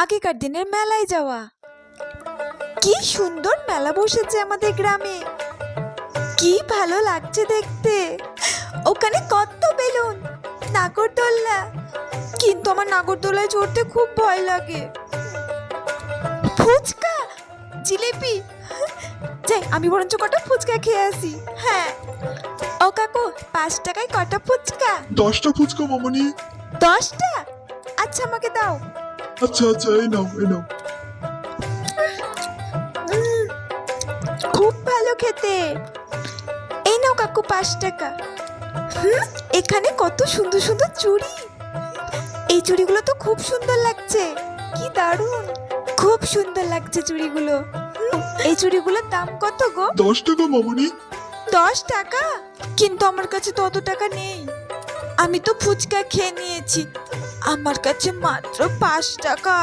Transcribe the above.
আগেকার দিনের মেলায় যাওয়া। কি সুন্দর মেলা বসেছে আমাদের গ্রামে, কি ভালো লাগছে দেখতে। ওখানে কত বেলুন, নাগরদোলনা, কিন্তু আমার নাগরদোলায় চড়তে খুব ভয় লাগে। ফুচকা, জিলিপি, যাই আমি বরঞ্চ কটা ফুচকা খেয়ে আসি। হ্যাঁ ও কাকু, 5 টাকায় কটা ফুচকা? 10টা ফুচকা মামনি। 10টা? আচ্ছা আমাকে দাও। আচ্ছা আচ্ছা, এই নাও এই নাও। খুব ভালো খেতে। এই নাও কাকু 5 টাকা। এখানে কত সুন্দর সুন্দর চুড়ি। এই চুড়িগুলো তো খুব সুন্দর লাগছে। কি দারুণ, খুব সুন্দর লাগছে চুড়িগুলো। এই চুড়িগুলোর দাম কত গো? 10 টাকা মামনি। 10 টাকা? কিন্তু আমার কাছে তো অত টাকা নেই। আমি তো ফুচকা খেয়ে নিয়েছি, আমার কাছে মাত্র 5 টাকা